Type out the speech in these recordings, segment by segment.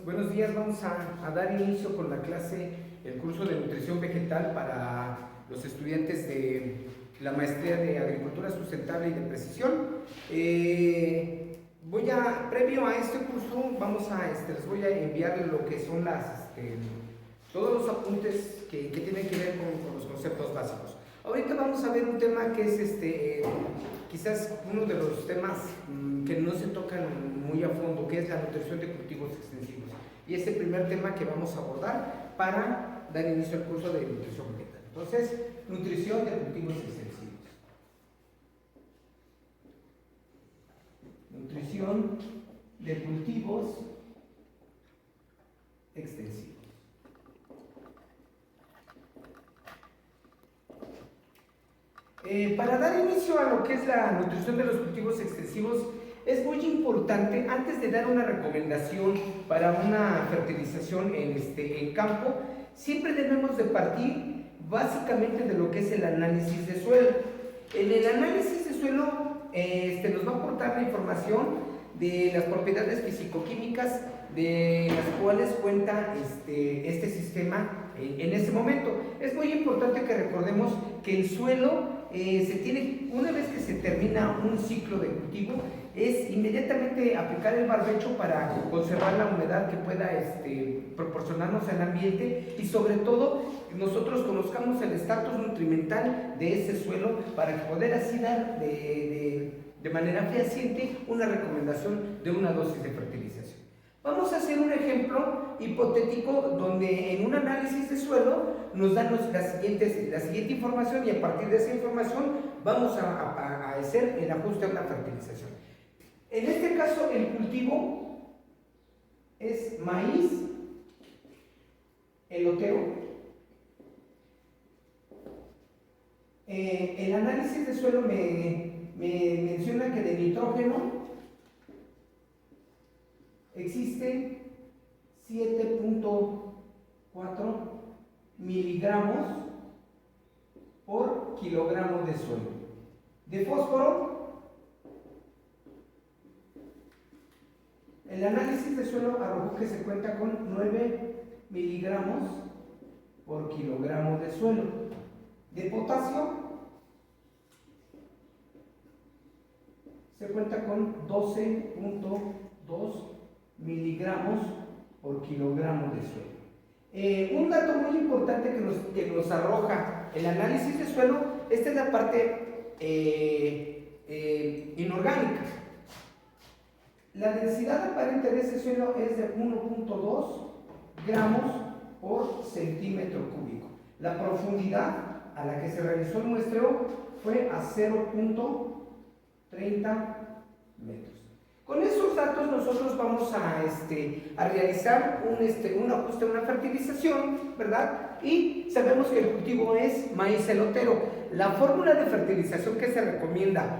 Buenos días, vamos a dar inicio con la clase, el curso de nutrición vegetal para los estudiantes de la maestría de agricultura sustentable y de precisión. Previo a este curso, les voy a enviar lo que son todos los apuntes que tienen que ver con los conceptos básicos. Ahorita vamos a ver un tema que es quizás uno de los temas que no se tocan muy a fondo, que es la nutrición de cultivos extensivos. Y es el primer tema que vamos a abordar para dar inicio al curso de nutrición vegetal. Entonces, nutrición de cultivos extensivos. Nutrición de cultivos extensivos. Para dar inicio a lo que es la nutrición de los cultivos extensivos, es muy importante, antes de dar una recomendación para una fertilización en campo, siempre debemos de partir básicamente de lo que es el análisis de suelo. En el análisis de suelo nos va a aportar la información de las propiedades fisicoquímicas de las cuales cuenta este sistema en este momento. Es muy importante que recordemos que el suelo una vez que se termina un ciclo de cultivo, es inmediatamente aplicar el barbecho para conservar la humedad que pueda proporcionarnos al ambiente, y sobre todo nosotros conozcamos el estatus nutrimental de ese suelo para poder así dar de manera fehaciente una recomendación de una dosis de fertilización. Vamos a hacer un ejemplo hipotético donde en un análisis de suelo nos dan la siguiente información, y a partir de esa información vamos a hacer el ajuste a una fertilización. En este caso el cultivo es maíz elotero. El análisis de suelo me menciona que de nitrógeno existe 7.4 miligramos por kilogramo de suelo. De fósforo, el análisis de suelo arrojó que se cuenta con 9 miligramos por kilogramo de suelo. De potasio, se cuenta con 12.2 miligramos por kilogramo de suelo. Un dato muy importante que nos arroja el análisis de suelo, esta es la parte inorgánica. La densidad aparente de ese suelo es de 1.2 gramos por centímetro cúbico. La profundidad a la que se realizó el muestreo fue a 0.30 metros. Con esos datos nosotros vamos a realizar un ajuste, una fertilización, ¿verdad? Y sabemos que el cultivo es maíz elotero. La fórmula de fertilización que se recomienda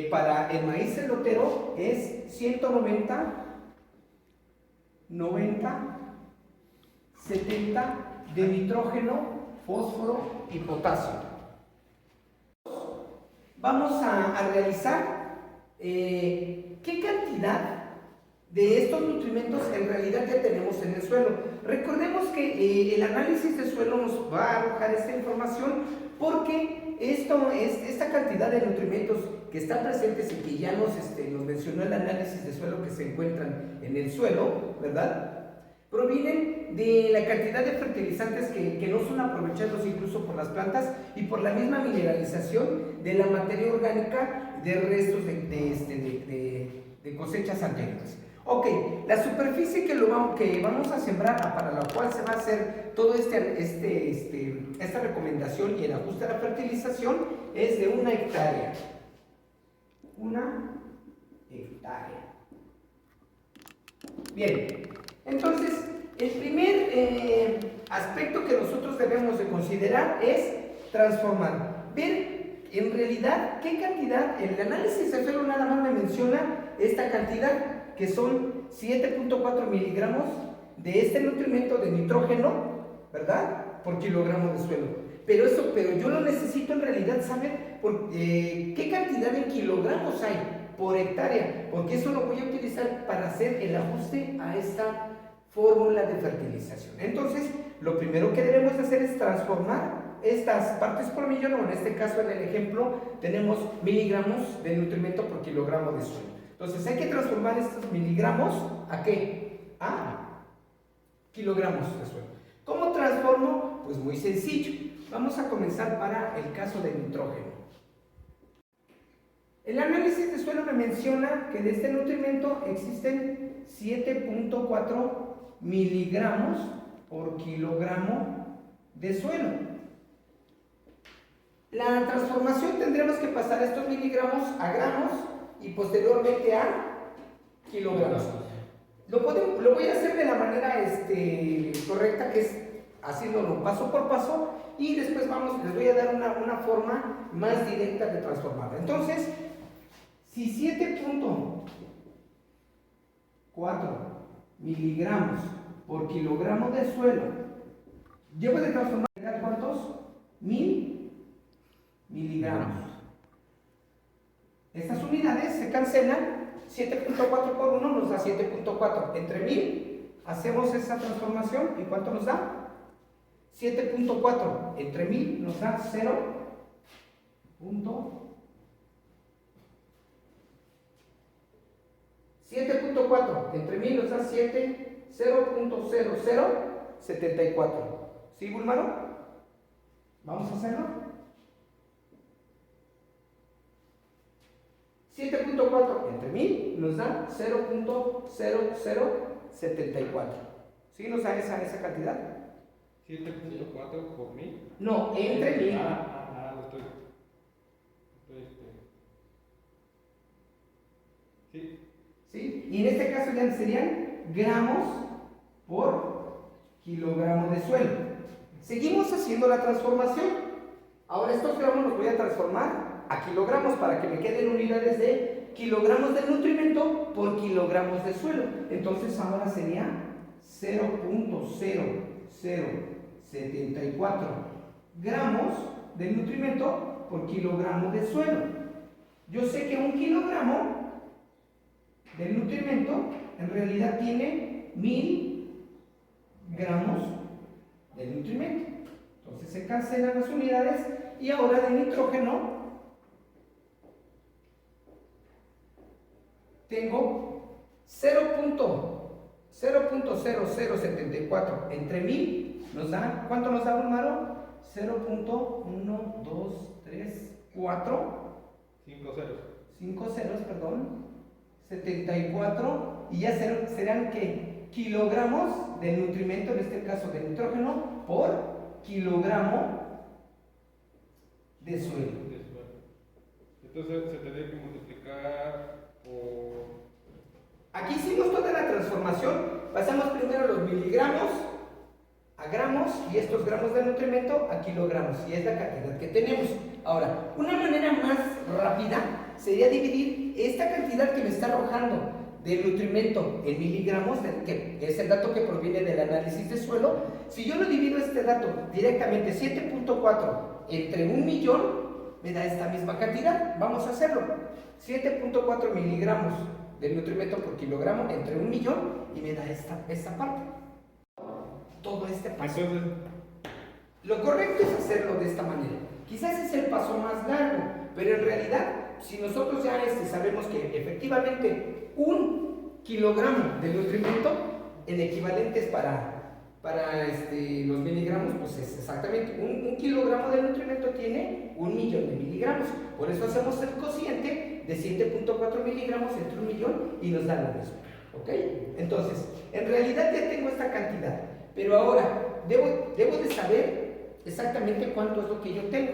para el maíz elotero es 190, 90, 70 de nitrógeno, fósforo y potasio. Vamos a realizar ¿qué cantidad de estos nutrimentos en realidad ya tenemos en el suelo? Recordemos que el análisis de suelo nos va a arrojar esta información porque esta cantidad de nutrimentos que están presentes y que ya nos mencionó el análisis de suelo que se encuentran en el suelo, ¿verdad?, provienen de la cantidad de fertilizantes que no son aprovechados incluso por las plantas y por la misma mineralización de la materia orgánica de restos de cosechas anteriores. Ok, la superficie que vamos a sembrar, para la cual se va a hacer todo esta recomendación y el ajuste a la fertilización, es de 1 hectárea. 1 hectárea. Bien. Entonces, el primer aspecto que nosotros debemos de considerar es transformar. Ver en realidad qué cantidad, el análisis de suelo nada más me menciona esta cantidad, que son 7.4 miligramos de este nutrimento de nitrógeno, ¿verdad?, por kilogramo de suelo. Pero yo lo necesito en realidad saber qué cantidad en kilogramos hay. por hectárea, porque eso lo voy a utilizar para hacer el ajuste a esta fórmula de fertilización. Entonces, lo primero que debemos de hacer es transformar estas partes por millón, o en este caso en el ejemplo tenemos miligramos de nutrimento por kilogramo de suelo. Entonces hay que transformar estos miligramos ¿a qué? A kilogramos de suelo. ¿Cómo transformo? Pues muy sencillo. Vamos a comenzar para el caso del nitrógeno. El análisis de suelo me menciona que de este nutrimento existen 7.4 miligramos por kilogramo de suelo. La transformación tendremos que pasar estos miligramos a gramos y posteriormente a kilogramos. Lo voy a hacer de la manera correcta, que es haciéndolo paso por paso, y después les voy a dar una forma más directa de transformarla. Entonces, si 7.4 miligramos por kilogramo de suelo llevo de transformar, ¿cuántos? 1000 miligramos. Estas unidades se cancelan. 7.4 por 1 nos da 7.4. Entre 1000 hacemos esa transformación. ¿Y cuánto nos da? 7.4 entre 1000 nos da 7.4 entre 1000 nos da 0.0074. ¿Sí, Bulmaro? Vamos a hacerlo. 7.4 entre 1000 nos da 0.0074. ¿Sí nos da esa cantidad? 7.4 por 1000. No, entre 1000. Sí. ¿Sí? Y en este caso ya serían gramos por kilogramo de suelo. Seguimos haciendo la transformación. Ahora estos gramos los voy a transformar a kilogramos para que me queden unidades de kilogramos del nutrimento por kilogramos de suelo. Entonces ahora sería 0.0074 gramos del nutrimento por kilogramo de suelo. Yo sé que un kilogramo del nutrimento en realidad tiene 1000 gramos del nutrimento. Entonces se cancelan las unidades y ahora de nitrógeno tengo 0.0074 entre 1000 nos da, ¿cuánto nos da, Bulmaro? 0.1, 2, 3, 4 5 ceros. 5 ceros, perdón, 74, y ya serán que kilogramos del nutrimento, en este caso de nitrógeno, por kilogramo de suelo. Entonces se tendría que multiplicar por... Aquí hicimos toda la transformación, pasamos primero los miligramos a gramos y estos gramos de nutrimento a kilogramos, y es la cantidad que tenemos. Ahora, una manera más rápida sería dividir esta cantidad que me está arrojando del nutrimento en miligramos, que es el dato que proviene del análisis de suelo. Si yo lo divido este dato directamente, 7.4 entre 1.000.000, me da esta misma cantidad. Vamos a hacerlo. 7.4 miligramos del nutrimento por kilogramo entre 1.000.000 y me da esta parte. Todo este paso. Entonces, lo correcto es hacerlo de esta manera. Quizás es el paso más largo, pero en realidad, si nosotros ya sabemos que efectivamente 1 kilogramo de nutrimento en equivalentes para los miligramos, pues es exactamente un kilogramo de nutrimento tiene 1.000.000 de miligramos. Por eso hacemos el cociente de 7.4 miligramos entre 1.000.000 y nos da lo mismo. ¿Ok? Entonces, en realidad ya tengo esta cantidad, pero ahora debo de saber exactamente cuánto es lo que yo tengo.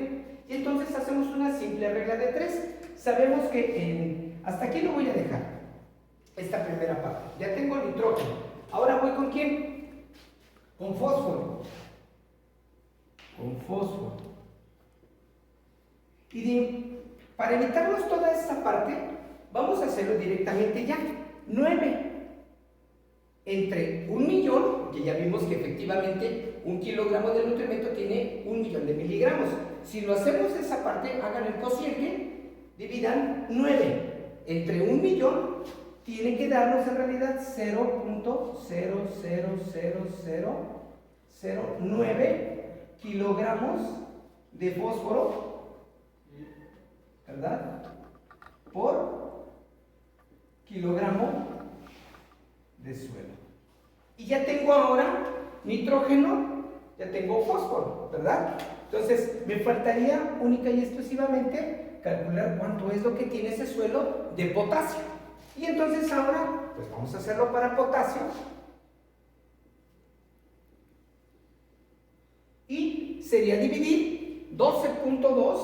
Y entonces hacemos una simple regla de 3. Sabemos que hasta aquí lo voy a dejar, esta primera parte. Ya tengo nitrógeno. Ahora voy con ¿quién? Con fósforo. Con fósforo. Y para evitarnos toda esta parte, vamos a hacerlo directamente ya. 9 entre 1.000.000, que ya vimos que efectivamente 1 kilogramo de nutrimento tiene 1.000.000 de miligramos. Si lo hacemos esa parte, hagan el cociente, dividan 9 entre 1.000.000 tiene que darnos en realidad 0.000009 kilogramos de fósforo, ¿verdad? Por kilogramo de suelo. Y ya tengo ahora nitrógeno, ya tengo fósforo, ¿verdad? Entonces me faltaría única y exclusivamente calcular cuánto es lo que tiene ese suelo de potasio. Y entonces ahora, pues vamos a hacerlo para potasio. Y sería dividir 12.2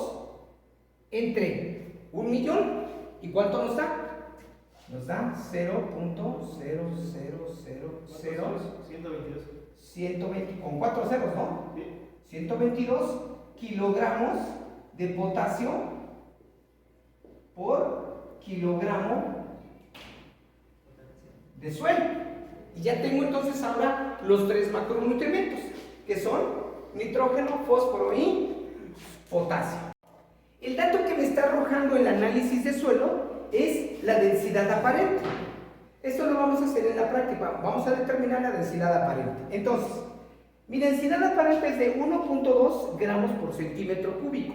entre 1.000.000. ¿Y cuánto nos da? Nos da 120 con 4 ceros, ¿no? Sí. 122 kilogramos de potasio por kilogramo de suelo. Y ya tengo entonces ahora los 3 macronutrientes, que son nitrógeno, fósforo y potasio. El dato que me está arrojando el análisis de suelo es la densidad aparente. Esto lo vamos a hacer en la práctica. Vamos a determinar la densidad aparente. Entonces, mi densidad aparente es de 1.2 gramos por centímetro cúbico.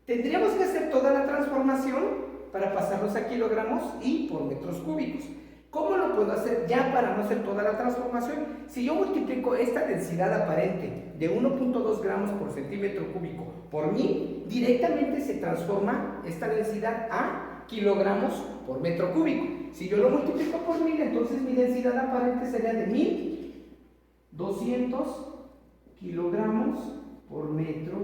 Tendríamos que hacer toda la transformación para pasarlos a kilogramos y por metros cúbicos. ¿Cómo lo puedo hacer ya para no hacer toda la transformación? Si yo multiplico esta densidad aparente de 1.2 gramos por centímetro cúbico por 1.000, directamente se transforma esta densidad a kilogramos por metro cúbico. Si yo lo multiplico por 1.000, entonces mi densidad aparente sería de 1.200 kilogramos por metro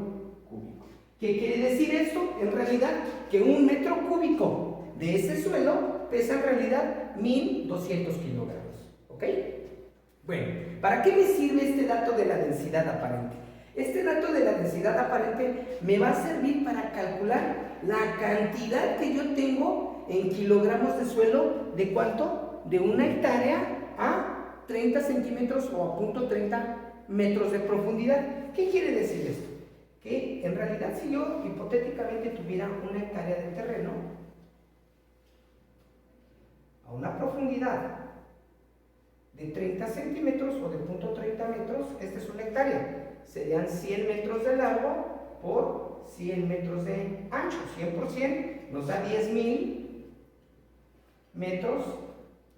cúbico. ¿Qué quiere decir esto? En realidad, que un metro cúbico de ese suelo pesa en realidad 1.200 kilogramos. ¿Ok? Bueno, ¿para qué me sirve este dato de la densidad aparente? Este dato de la densidad aparente me va a servir para calcular la cantidad que yo tengo en kilogramos de suelo. ¿De cuánto? De 1 hectárea a 30 centímetros o a punto 30 metros de profundidad. ¿Qué quiere decir esto? Que en realidad si yo hipotéticamente tuviera 1 hectárea de terreno a una profundidad de 30 centímetros o de punto 30 metros, esta es 1 hectárea. Serían 100 metros de largo por 100 metros de ancho. 100% nos da 10.000 metros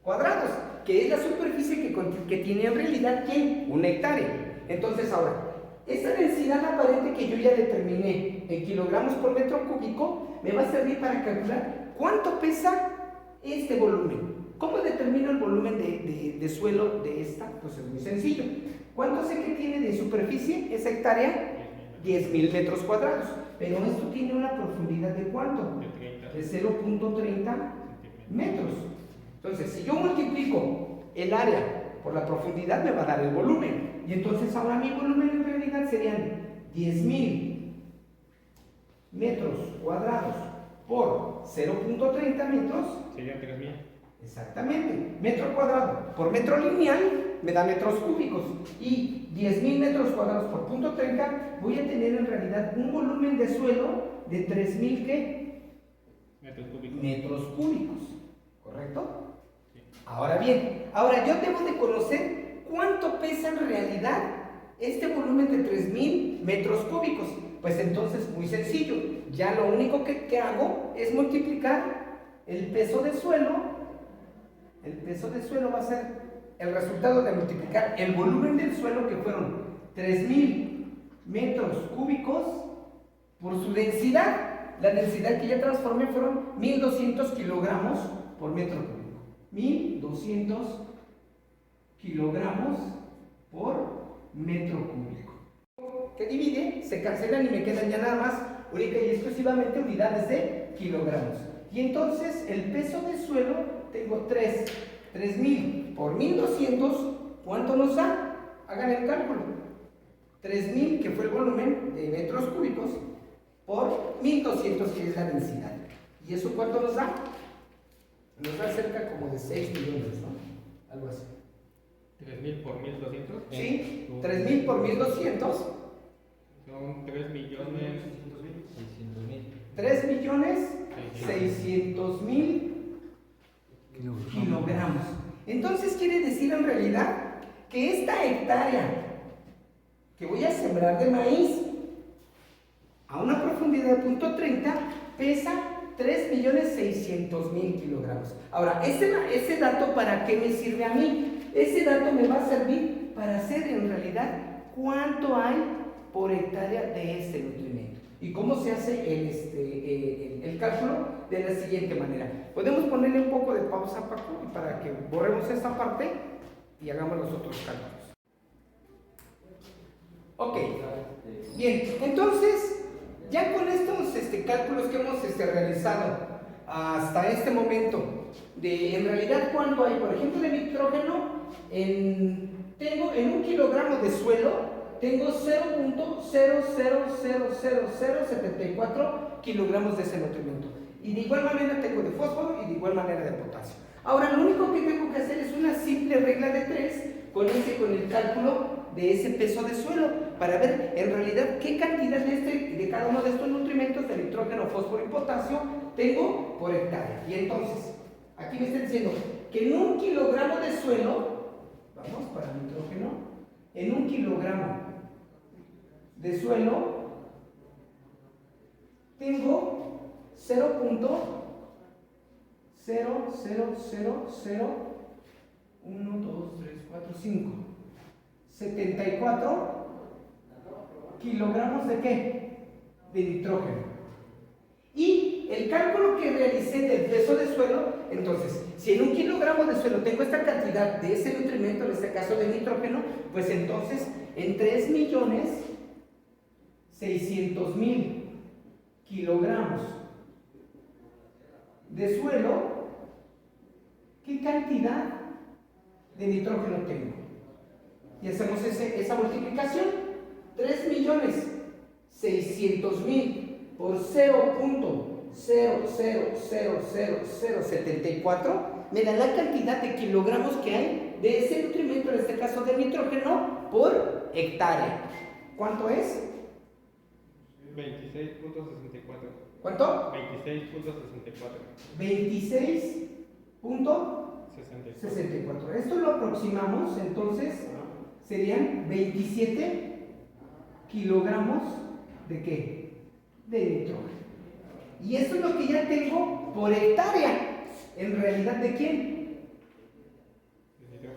cuadrados, que es la superficie que tiene en realidad, ¿qué? 1 hectárea. Entonces ahora, esa densidad aparente que yo ya determiné en kilogramos por metro cúbico, me va a servir para calcular cuánto pesa este volumen. ¿Cómo determino el volumen de suelo de esta? Pues es muy sencillo. ¿Cuánto sé que tiene de superficie esa hectárea? 10.000 metros cuadrados. Pero esto tiene una profundidad de ¿cuánto? De 0.30 metros. Entonces, si yo multiplico el área por la profundidad, me va a dar el volumen. Y entonces ahora mi volumen en realidad serían 10.000 metros cuadrados por 0.30 metros. Serían 3.000. Exactamente. Metro cuadrado por metro lineal me da metros cúbicos. Y 10.000 metros cuadrados por punto 30, voy a tener en realidad un volumen de suelo de 3.000 ¿qué? Metros cúbicos. ¿Correcto? Sí. Ahora bien, ahora yo debo de conocer cuánto pesa en realidad este volumen de 3.000 metros cúbicos. Pues entonces, muy sencillo, ya lo único que hago es multiplicar el peso de suelo. El peso de suelo va a ser el resultado de multiplicar el volumen del suelo, que fueron 3.000 metros cúbicos, por su densidad. La densidad que ya transformé fueron 1.200 kilogramos por metro cúbico. 1.200 kilogramos por metro cúbico. Que divide, se cancelan y me quedan ya nada más única y exclusivamente unidades de kilogramos. Y entonces el peso de suelo, tengo 3.000 por 1.200, ¿cuánto nos da? Hagan el cálculo. 3.000, que fue el volumen de metros cúbicos, por 1.200, que es la densidad. ¿Y eso cuánto nos da? Nos da cerca como de 6 millones, ¿no? Algo así. 3.000 por 1.200. Sí, 3.000 por 1.200. Son 3.600.000. 3.600.000 Entonces quiere decir en realidad que esta hectárea que voy a sembrar de maíz a una profundidad de 0.30 pesa 3.600.000 kilogramos. Ahora, ese dato, ¿para qué me sirve a mí? Ese dato me va a servir para hacer en realidad cuánto hay por hectárea de este nutrimento. ¿Y cómo se hace el cálculo? De la siguiente manera. Podemos ponerle un poco de pausa, Paco, para que borremos esta parte y hagamos los otros cálculos. Ok, bien, entonces, ya con estos cálculos que hemos realizado hasta este momento, de en realidad cuánto hay, por ejemplo, de nitrógeno, tengo en 1 kilogramo de suelo, tengo 0.000074 kilogramos de ese nutrimento. Y de igual manera tengo de fósforo y de igual manera de potasio. Ahora, lo único que tengo que hacer es una simple regla de 3 con el cálculo de ese peso de suelo, para ver en realidad qué cantidad de cada uno de estos nutrimentos, de nitrógeno, fósforo y potasio, tengo por hectárea. Y entonces, aquí me está diciendo que en 1 kilogramo de suelo, vamos para nitrógeno, en 1 kilogramo de suelo, tengo 74 kilogramos de qué? De nitrógeno. Y el cálculo que realicé del peso de suelo, entonces, si en 1 kilogramo de suelo tengo esta cantidad de ese nutrimento, en este caso de nitrógeno, pues entonces en 3.600.000 kilogramos de suelo, ¿qué cantidad de nitrógeno tengo? Y hacemos esa multiplicación. 3.600.000 por 0.000074 me da la cantidad de kilogramos que hay de ese nutrimento, en este caso de nitrógeno, por hectárea. ¿Cuánto es? 26.64. ¿Cuánto? 26.64. 26.64. Esto lo aproximamos, entonces serían 27 kilogramos de ¿qué? De nitrógeno. Y eso es lo que ya tengo por hectárea. ¿En realidad de quién?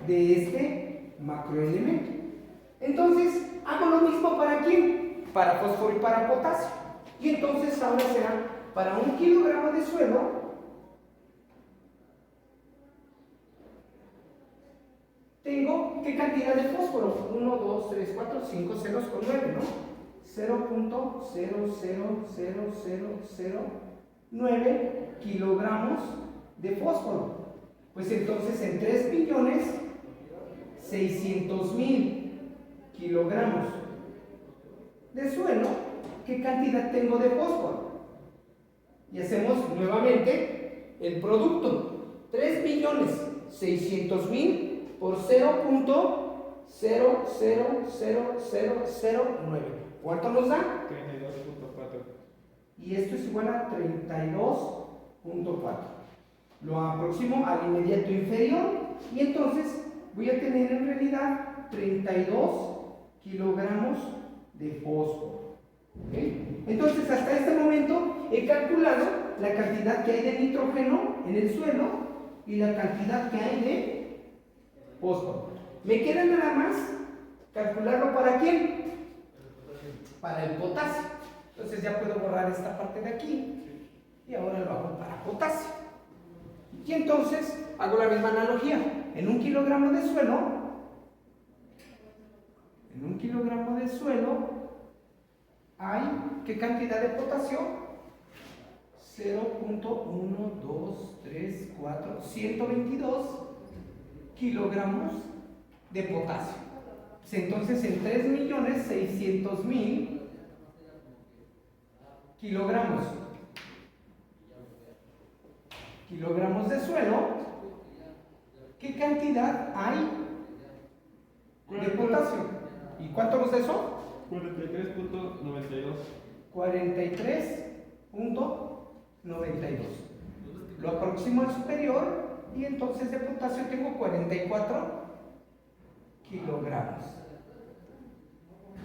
De este macroelemento. Entonces, hago lo mismo para ¿quién? Para fósforo y para potasio. Y entonces ahora será para 1 kilogramo de suelo, tengo ¿qué cantidad de fósforo? 1, 2, 3, 4, 5 ceros con 9, ¿no? 0.000009 kilogramos de fósforo. Pues entonces en 3.600.000 kilogramos de suelo, ¿qué cantidad tengo de fósforo? Y hacemos nuevamente el producto. 3.600.000 por 0.000009. ¿Cuánto nos da? 32.4. Y esto es igual a 32.4. Lo aproximo al inmediato inferior y entonces voy a tener en realidad 32 kilogramos de fósforo. ¿Okay? Entonces, hasta este momento he calculado la cantidad que hay de nitrógeno en el suelo y la cantidad que hay de fósforo. Me queda nada más calcularlo para quién? Para el potasio. Entonces ya puedo borrar esta parte de aquí y ahora lo hago para potasio. Y entonces hago la misma analogía. En 1 kilogramo de suelo, hay ¿qué cantidad de potasio? 122 kilogramos de potasio. Pues entonces en 3.600.000 kilogramos de suelo, ¿qué cantidad hay de potasio? ¿Y cuánto nos da eso? 43.92. 43.92. Lo aproximo al superior y entonces de potasio tengo 44 kilogramos.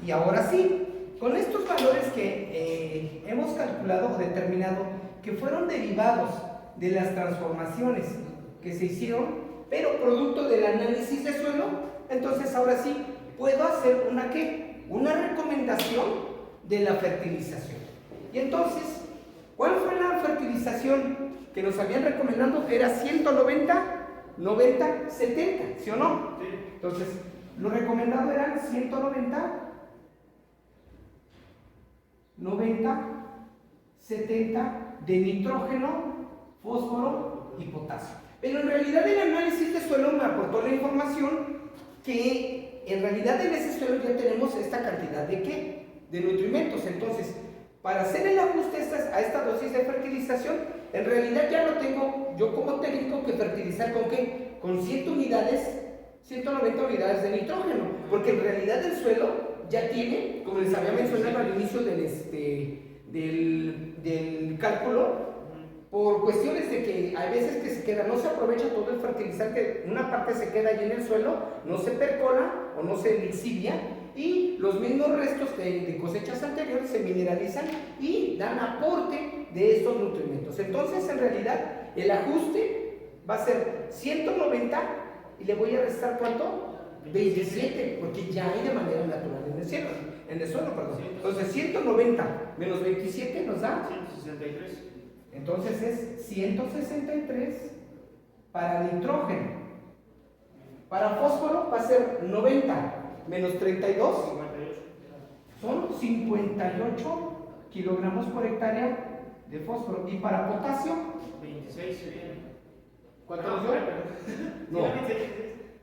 Y ahora sí, con estos valores que hemos calculado o determinado que fueron derivados de las transformaciones que se hicieron, pero producto del análisis de suelo, entonces ahora sí puedo hacer una ¿qué? Una recomendación de la fertilización. Y entonces, ¿cuál fue la fertilización que nos habían recomendado? Era 190, 90, 70, ¿sí o no? Sí. Entonces, lo recomendado eran 190, 90, 70 de nitrógeno, fósforo y potasio. Pero en realidad el análisis de suelo me aportó la información que en realidad en ese suelo ya tenemos esta cantidad de ¿qué? De nutrimentos. Entonces, para hacer el ajuste a esta dosis de fertilización, en realidad ya lo tengo yo como técnico que fertilizar ¿con qué? Con 100 unidades, 190 unidades de nitrógeno, porque en realidad el suelo ya tiene, como les había mencionado al inicio del cálculo, por cuestiones de que hay veces que se queda, no se aprovecha todo el fertilizante, una parte se queda allí en el suelo, no se percola o no se lixivia, y los mismos restos de cosechas anteriores se mineralizan y dan aporte de estos nutrimentos. Entonces, en realidad, el ajuste va a ser 190 y le voy a restar ¿cuánto? 27, porque ya hay de manera natural en el suelo, perdón. Entonces, 190 menos 27 nos da 163. Entonces es 163 para nitrógeno. Para fósforo va a ser 90 menos 32, 58. son 58 kilogramos por hectárea de fósforo. Y para potasio, 26 serían. ¿cuánto nos dio? No,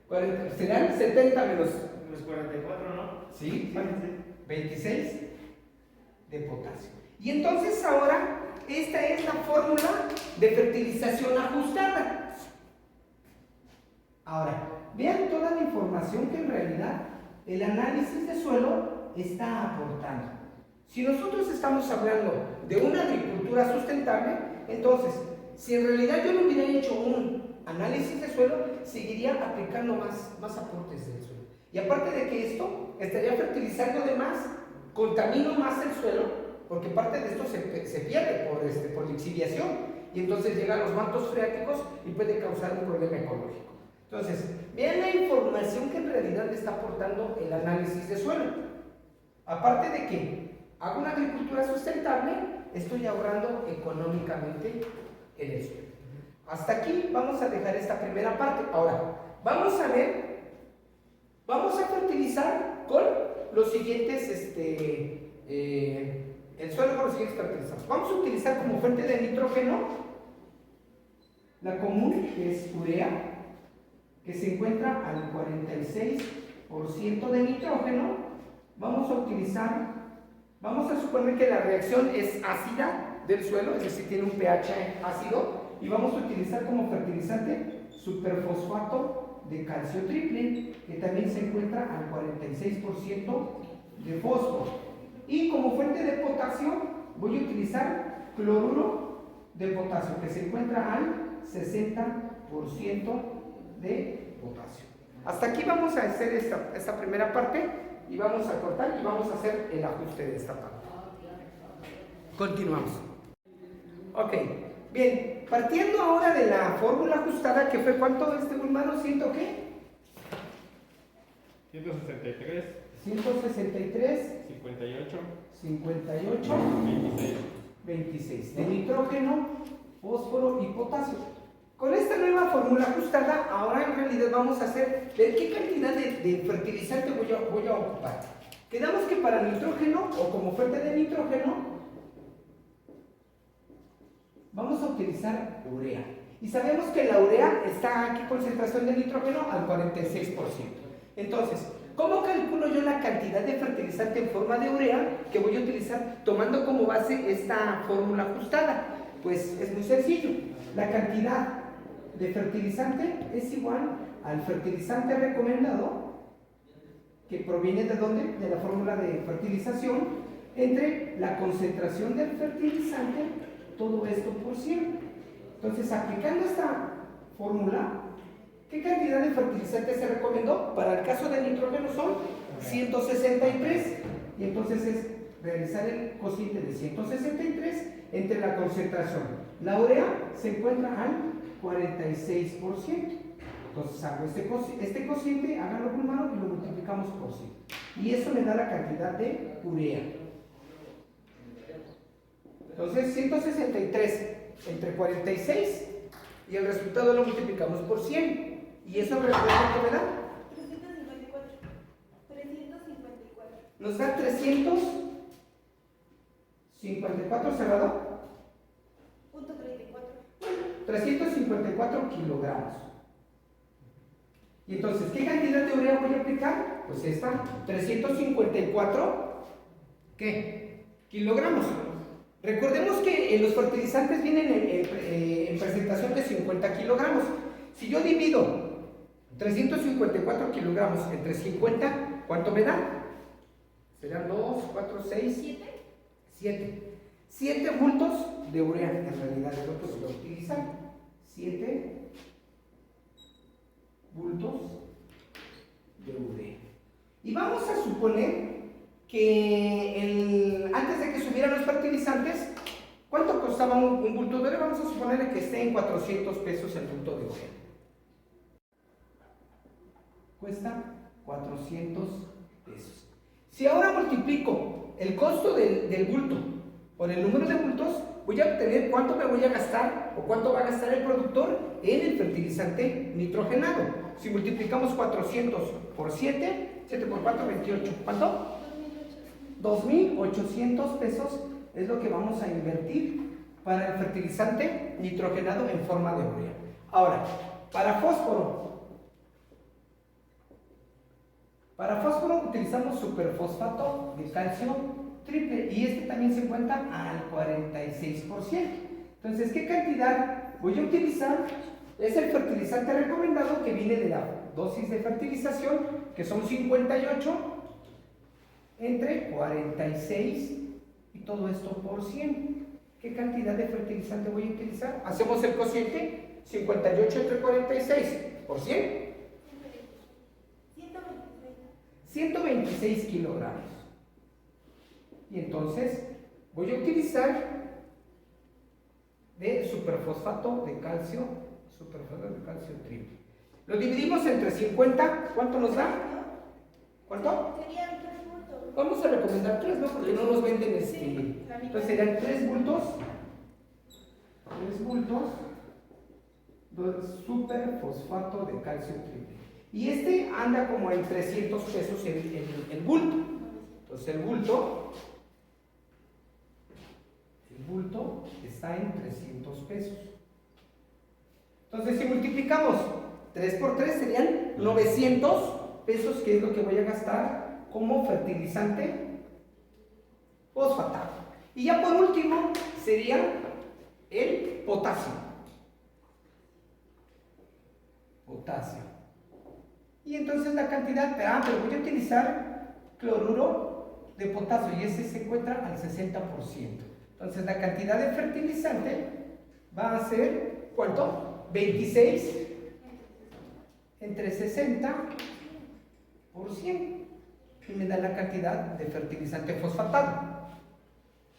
40, serán 70 menos, menos 44, ¿no? sí, 26 de potasio. Y entonces ahora esta es la fórmula de fertilización ajustada. Ahora, vean toda la información que en realidad el análisis de suelo está aportando. Si nosotros estamos hablando de una agricultura sustentable, entonces, si en realidad yo no hubiera hecho un análisis de suelo, seguiría aplicando más aportes del suelo. Y aparte de que esto, estaría fertilizando de más, contamino más el suelo, porque parte de esto se pierde por lixiviación, y entonces llegan los mantos freáticos y puede causar un problema ecológico. Entonces, vean la información que en realidad le está aportando el análisis de suelo. Aparte de que hago una agricultura sustentable, estoy ahorrando económicamente en el suelo. Hasta aquí vamos a dejar esta primera parte. Ahora, vamos a fertilizar con los siguientes, el suelo con los siguientes fertilizantes. Vamos a utilizar como fuente de nitrógeno la común, que es urea, que se encuentra al 46% de nitrógeno. Vamos a suponer que la reacción es ácida del suelo, es decir, tiene un pH ácido, y vamos a utilizar como fertilizante superfosfato de calcio triple, que también se encuentra al 46% de fósforo. Y como fuente de potasio voy a utilizar cloruro de potasio, que se encuentra al 60% de potasio. Hasta aquí vamos a hacer esta primera parte y vamos a cortar y vamos a hacer el ajuste de esta parte. Continuamos. Ok, bien, partiendo ahora de la fórmula ajustada, que fue ¿cuánto hermano? ¿100 qué? 163, 163, 58, 26 de nitrógeno, fósforo y potasio. Con esta nueva fórmula ajustada, ahora en realidad vamos a ver qué cantidad de fertilizante voy a ocupar. Quedamos que para nitrógeno o como fuente de nitrógeno vamos a utilizar urea. Y sabemos que la urea está aquí concentración de nitrógeno al 46%. Entonces, ¿cómo calculo yo la cantidad de fertilizante en forma de urea que voy a utilizar tomando como base esta fórmula ajustada? Pues es muy sencillo. La cantidad de fertilizante es igual al fertilizante recomendado, que proviene ¿de dónde? De la fórmula de fertilización, entre la concentración del fertilizante, todo esto por 100. Entonces, aplicando esta fórmula, ¿qué cantidad de fertilizante se recomendó? Para el caso del nitrógeno son 163. Y entonces es realizar el cociente de 163 entre la concentración. La urea se encuentra al 46%. Entonces hago este cociente, háganlo con mano y lo multiplicamos por 100. Y eso me da la cantidad de urea. Entonces 163 entre 46 y el resultado lo multiplicamos por 100. ¿Y eso cuánto me da? 354. Nos da 354 cerrado. Punto 34. 354 kilogramos. Y entonces, ¿qué cantidad de urea voy a aplicar? Pues esta, 354, ¿qué? Kilogramos. Recordemos que los fertilizantes vienen en presentación de 50 kilogramos. Si yo divido 354 kilogramos entre 50, ¿cuánto me da? Serán 2, 4, 6, 7. 7 bultos de urea, en realidad es lo que se va a utilizar. 7 bultos de urea. Y vamos a suponer que antes de que subieran los fertilizantes, ¿cuánto costaba un bulto de urea? Vamos a suponer que esté en 400 pesos el bulto de urea. Cuesta 400 pesos. Si ahora multiplico el costo del bulto por el número de bultos, voy a obtener cuánto me voy a gastar o cuánto va a gastar el productor en el fertilizante nitrogenado. Si multiplicamos 400 por 7, 7 por 4, 28. ¿Cuánto? 2.800 pesos es lo que vamos a invertir para el fertilizante nitrogenado en forma de urea. Ahora, para fósforo utilizamos superfosfato de calcio triple y este también se encuentra al 46%. Entonces, ¿qué cantidad voy a utilizar? Es el fertilizante recomendado que viene de la dosis de fertilización, que son 58 entre 46 y todo esto por 100. ¿Qué cantidad de fertilizante voy a utilizar? Hacemos el cociente, 58 entre 46 por 100. 126 kilogramos. Y entonces voy a utilizar de superfosfato de calcio triple. Lo dividimos entre 50, ¿cuánto nos da? ¿Cuánto? Serían 3 bultos. Vamos a recomendar 3, ¿no? Porque no nos venden Entonces serían 3 bultos. 3 bultos de superfosfato de calcio triple. Y este anda como en 300 pesos el bulto. Entonces el bulto está en 300 pesos. Entonces si multiplicamos 3 por 3 serían 900 pesos, que es lo que voy a gastar como fertilizante fosfatado. Y ya por último sería el potasio. Y entonces la cantidad, pero voy a utilizar cloruro de potasio y ese se encuentra al 60%. Entonces la cantidad de fertilizante va a ser, ¿cuánto? 26 entre 60 por 100 y me da la cantidad de fertilizante fosfatado.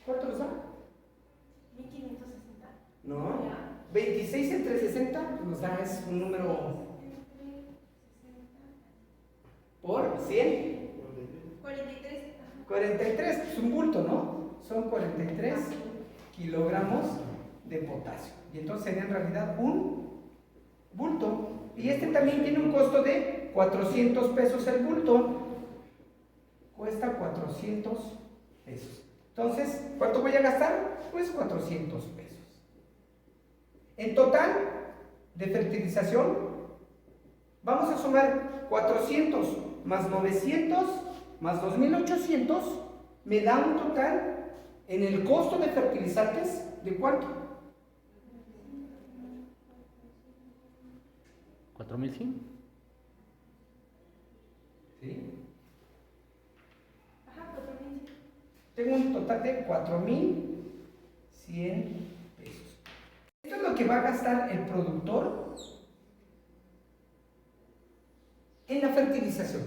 ¿Cuánto nos da? 1560. No, 26 entre 60 nos da, es un número por 100. 43. 43, es un bulto, ¿no? Son 43 kilogramos de potasio. Y entonces sería en realidad un bulto. Y este también tiene un costo de 400 pesos el bulto. Cuesta 400 pesos. Entonces, ¿cuánto voy a gastar? Pues 400 pesos. En total de fertilización, vamos a sumar 400 más 900 más 2.800, me da un total en el costo de fertilizantes de ¿cuánto? 4.100. ¿Sí? Ajá, 4100. Tengo un total de 4.100 pesos. Esto es lo que va a gastar el productor en la fertilización.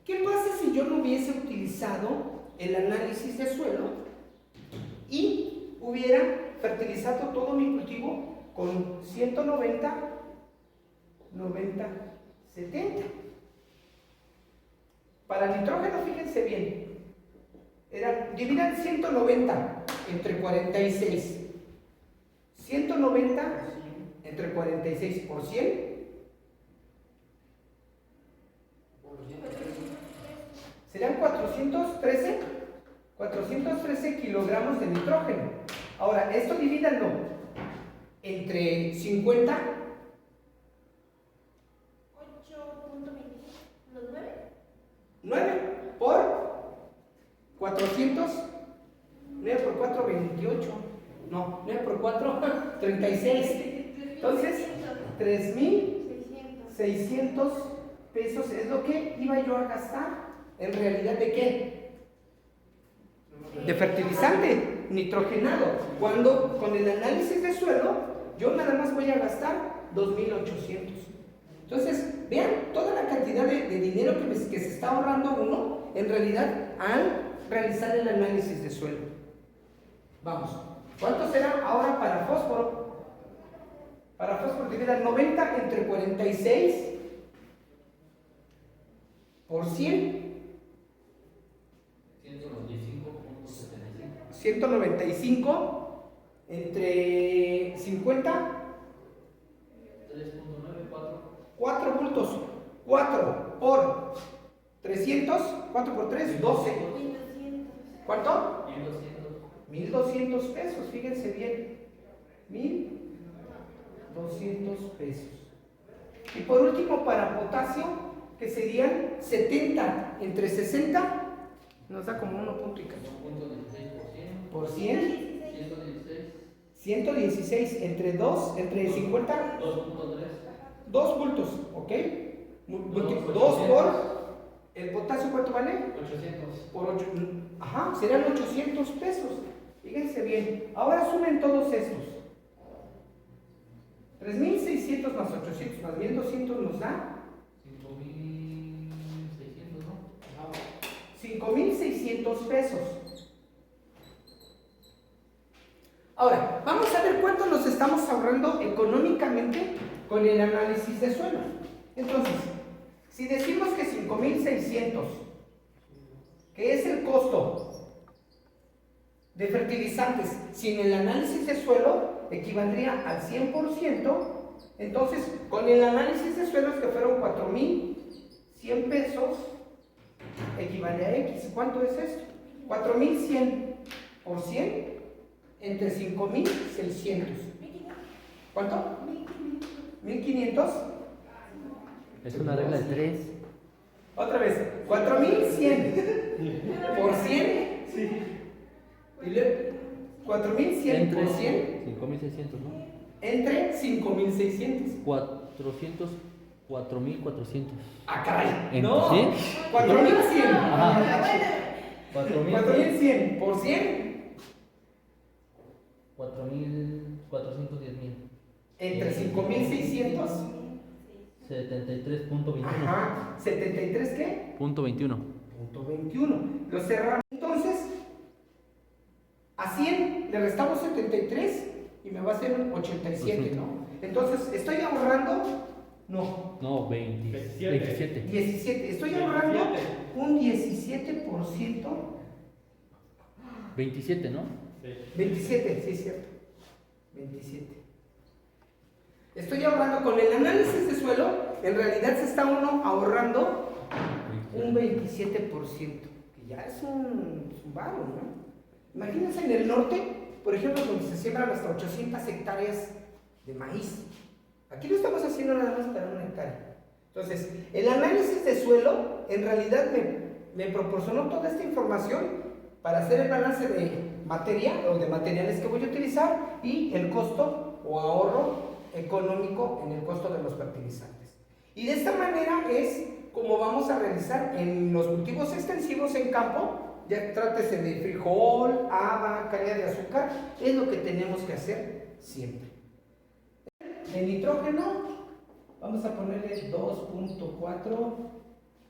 ¿Qué pasa si yo no hubiese utilizado el análisis de suelo y hubiera fertilizado todo mi cultivo con 190, 90, 70? Para nitrógeno, fíjense bien, dividan 190 entre 46. 190 entre 46 por 100 serían 413 kilogramos de nitrógeno. Ahora, esto divídanlo entre 50. 8.25. ¿Los 9? 9 por 400. 9 por 4, 28. No, 9 por 4, 36. Entonces, 3,600 pesos es lo que iba yo a gastar. ¿En realidad de qué? De fertilizante nitrogenado. Cuando con el análisis de suelo, yo nada más voy a gastar 2,800. Entonces, vean toda la cantidad de dinero que se está ahorrando uno, en realidad, al realizar el análisis de suelo. Vamos. ¿Cuánto será ahora para fósforo? Para fósforo dividan 90 entre 46 por 100. 195 entre 50. 4 bultos. 4 por 300. 4 por 3, 12. 1.200. ¿Cuánto? 1,200 pesos, fíjense bien. 1,200 pesos. Y por último, para potasio, que serían 70 entre 60, nos da como 1.16 por 100. 116 entre 2, entre 50. 2 bultos, ¿ok? 2 por. ¿El potasio cuánto vale? 800. Por 8. Ajá, serían 800 pesos. Fíjense bien. Ahora sumen todos estos. 3,600 más 800 más 1,200 nos da 5,600, ¿no? 5,600 pesos. Ahora, vamos a ver cuánto nos estamos ahorrando económicamente con el análisis de suelo. Entonces, si decimos que 5,600, que es el costo de fertilizantes sin el análisis de suelo, equivaldría al 100%. Entonces, con el análisis de suelos, que fueron 4,100 pesos, equivale a X. ¿Cuánto es esto? 4,100 por 100 entre 5,600. ¿Cuánto? 1,500. Es una regla de 3. Otra vez, 4,100 por 100. Y luego, 4,100 por 100 5,600, ¿no? entre 5,600. 4,400. ¡Ah, caray! ¿En ¡No! 100? 4,100. Ajá. 4,100 por 100 4,410,000. entre 5,600. 73.21. Ajá. ¿73 qué? Punto 21. Punto 21. Lo cerramos. Entonces, a 100 le restamos 73 y me va a ser un 87, ¿no? Entonces, estoy ahorrando. No, 27. 17. Estoy ahorrando un 17%. 27, ¿no? 27, sí, es cierto. 27. Estoy ahorrando con el análisis de suelo, en realidad se está uno ahorrando un 27%, que ya es un varo, ¿no? Imagínense en el norte, por ejemplo, donde se siembran hasta 800 hectáreas de maíz. Aquí lo estamos haciendo nada más para 1 hectárea. Entonces, el análisis de suelo en realidad me proporcionó toda esta información para hacer el balance de materia o de materiales que voy a utilizar y el costo o ahorro económico en el costo de los fertilizantes. Y de esta manera es como vamos a realizar en los cultivos extensivos en campo, ya trátese de frijol, haba, caña de azúcar, es lo que tenemos que hacer siempre. De nitrógeno, vamos a ponerle 2.4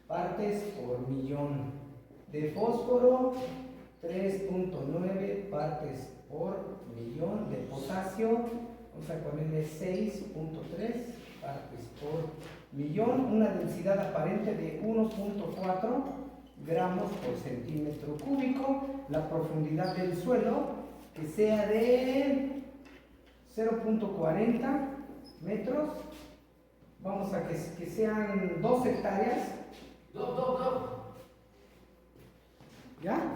partes por millón. De fósforo, 3.9 partes por millón. De potasio, vamos a ponerle 6.3 partes por millón. Una densidad aparente de 1.4 gramos por centímetro cúbico. La profundidad del suelo que sea de 0.40 metros. Vamos a que sean 2 hectáreas. ¿Ya?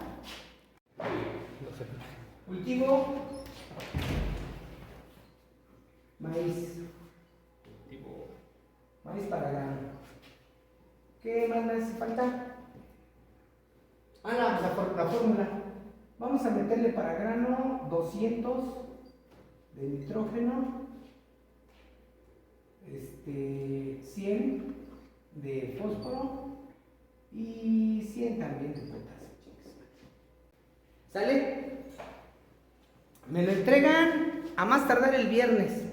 Cultivo maíz. Maíz para grano. ¿Qué más me hace falta? La fórmula. Vamos a meterle para grano 200 de nitrógeno, 100 de fósforo y 100 también de potasio. ¿Sale? Me lo entregan a más tardar el viernes.